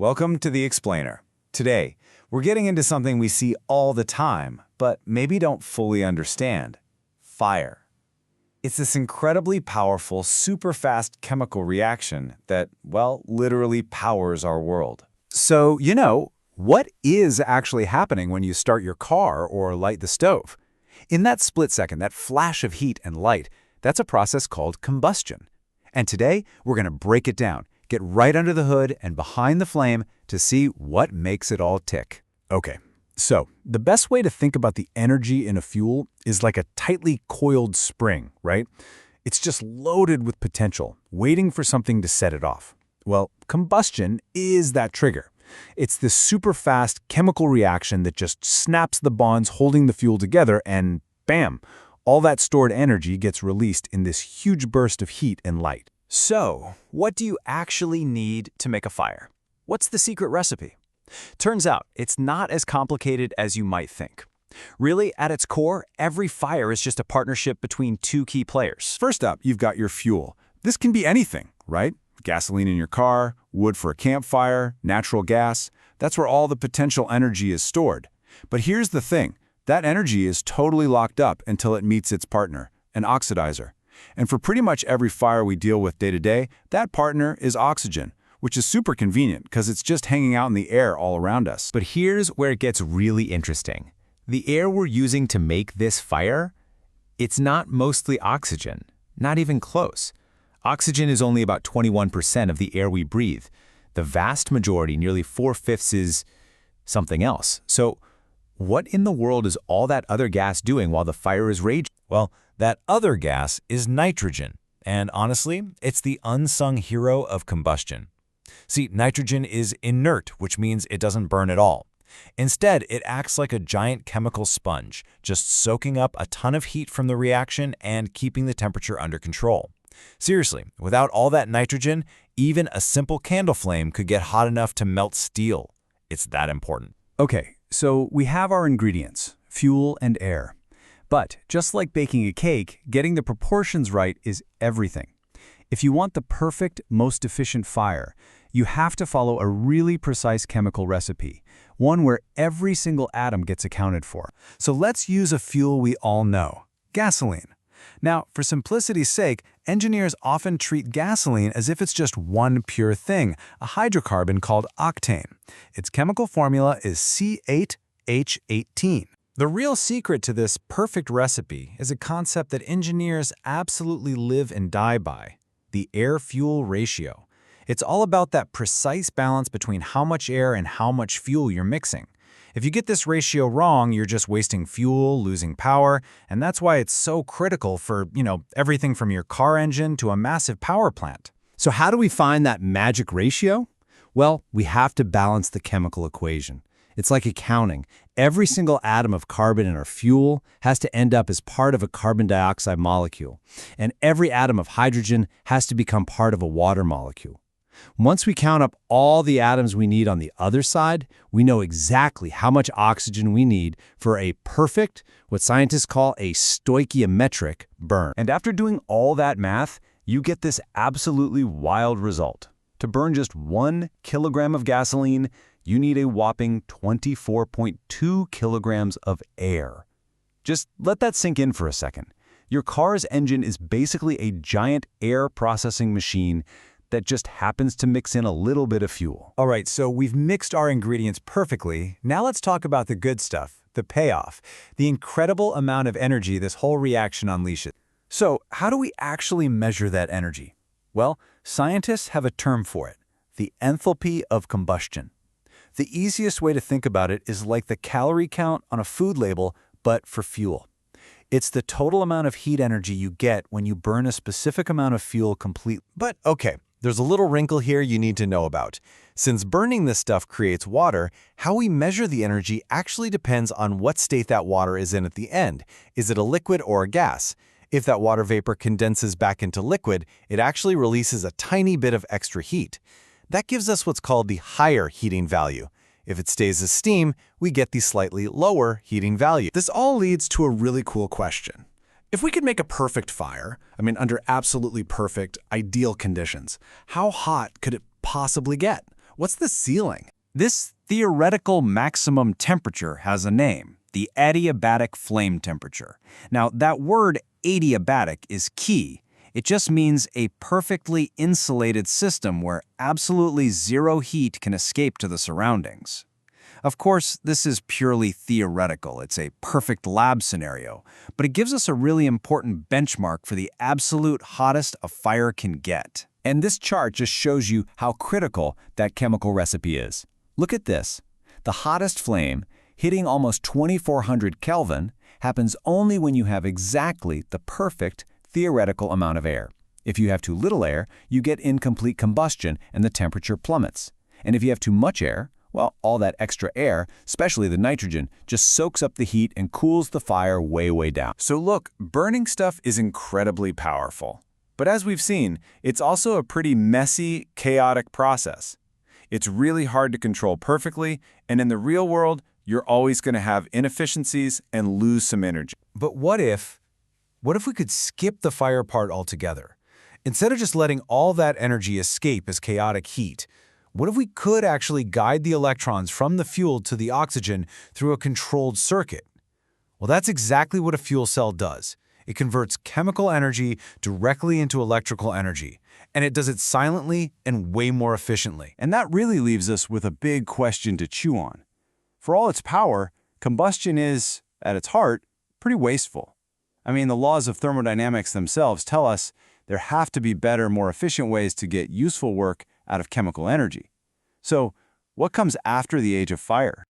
Welcome to The Explainer. Today, we're getting into something we see all the time, but maybe don't fully understand. Fire. It's this incredibly powerful, super fast chemical reaction that, well, literally powers our world. So, what is actually happening when you start your car or light the stove? In that split second, that flash of heat and light, that's a process called combustion. And today, we're going to break it down, get right under the hood and behind the flame to see what makes it all tick. Okay, so the best way to think about the energy in a fuel is like a tightly coiled spring, right? It's just loaded with potential, waiting for something to set it off. Well, combustion is that trigger. It's this super fast chemical reaction that just snaps the bonds holding the fuel together and bam, all that stored energy gets released in this huge burst of heat and light. So, what do you actually need to make a fire? What's the secret recipe? Turns out, it's not as complicated as you might think. Really, at its core, every fire is just a partnership between two key players. First up, you've got your fuel. This can be anything, right? Gasoline in your car, wood for a campfire, natural gas. That's where all the potential energy is stored. But here's the thing. That energy is totally locked up until it meets its partner, an oxidizer. And for pretty much every fire we deal with day to day, that partner is oxygen, which is super convenient because it's just hanging out in the air all around us. But here's where it gets really interesting. The air we're using to make this fire, it's not mostly oxygen, not even close. Oxygen is only about 21% of the air we breathe. The vast majority, nearly 4/5, is something else. So what in the world is all that other gas doing while the fire is raging? Well, that other gas is nitrogen, and honestly, it's the unsung hero of combustion. See, nitrogen is inert, which means it doesn't burn at all. Instead, it acts like a giant chemical sponge, just soaking up a ton of heat from the reaction and keeping the temperature under control. Seriously, without all that nitrogen, even a simple candle flame could get hot enough to melt steel. It's that important. Okay, so we have our ingredients, fuel and air. But just like baking a cake, getting the proportions right is everything. If you want the perfect, most efficient fire, you have to follow a really precise chemical recipe, one where every single atom gets accounted for. So let's use a fuel we all know, gasoline. Now, for simplicity's sake, engineers often treat gasoline as if it's just one pure thing, a hydrocarbon called octane. Its chemical formula is C8H18. The real secret to this perfect recipe is a concept that engineers absolutely live and die by, the air-fuel ratio. It's all about that precise balance between how much air and how much fuel you're mixing. If you get this ratio wrong, you're just wasting fuel, losing power, and that's why it's so critical for, everything from your car engine to a massive power plant. So how do we find that magic ratio? Well, we have to balance the chemical equation. It's like accounting. Every single atom of carbon in our fuel has to end up as part of a carbon dioxide molecule, and every atom of hydrogen has to become part of a water molecule. Once we count up all the atoms we need on the other side, we know exactly how much oxygen we need for a perfect, what scientists call a stoichiometric burn. And after doing all that math, you get this absolutely wild result. To burn just 1 kilogram of gasoline, you need a whopping 24.2 kilograms of air. Just let that sink in for a second. Your car's engine is basically a giant air processing machine that just happens to mix in a little bit of fuel. All right, so we've mixed our ingredients perfectly. Now let's talk about the good stuff, the payoff, the incredible amount of energy this whole reaction unleashes. So how do we actually measure that energy? Well, scientists have a term for it, the enthalpy of combustion. The easiest way to think about it is like the calorie count on a food label, but for fuel. It's the total amount of heat energy you get when you burn a specific amount of fuel completely. But okay, there's a little wrinkle here you need to know about. Since burning this stuff creates water, how we measure the energy actually depends on what state that water is in at the end. Is it a liquid or a gas? If that water vapor condenses back into liquid, it actually releases a tiny bit of extra heat. That gives us what's called the higher heating value. If it stays as steam, we get the slightly lower heating value. This all leads to a really cool question. If we could make a perfect fire, under absolutely perfect, ideal conditions, how hot could it possibly get? What's the ceiling? This theoretical maximum temperature has a name, the adiabatic flame temperature. Now, that word adiabatic is key. It just means a perfectly insulated system where absolutely zero heat can escape to the surroundings. Of course, this is purely theoretical. It's a perfect lab scenario, but it gives us a really important benchmark for the absolute hottest a fire can get. And this chart just shows you how critical that chemical recipe is. Look at this. The hottest flame, hitting almost 2400 Kelvin, happens only when you have exactly the perfect theoretical amount of air. If you have too little air, you get incomplete combustion and the temperature plummets. And if you have too much air, well, all that extra air, especially the nitrogen, just soaks up the heat and cools the fire way, way down. So look, burning stuff is incredibly powerful. But as we've seen, it's also a pretty messy, chaotic process. It's really hard to control perfectly, and in the real world, you're always going to have inefficiencies and lose some energy. But what if we could skip the fire part altogether? Instead of just letting all that energy escape as chaotic heat, what if we could actually guide the electrons from the fuel to the oxygen through a controlled circuit? Well, that's exactly what a fuel cell does. It converts chemical energy directly into electrical energy, and it does it silently and way more efficiently. And that really leaves us with a big question to chew on. For all its power, combustion is, at its heart, pretty wasteful. I mean, the laws of thermodynamics themselves tell us there have to be better, more efficient ways to get useful work out of chemical energy. So, what comes after the age of fire?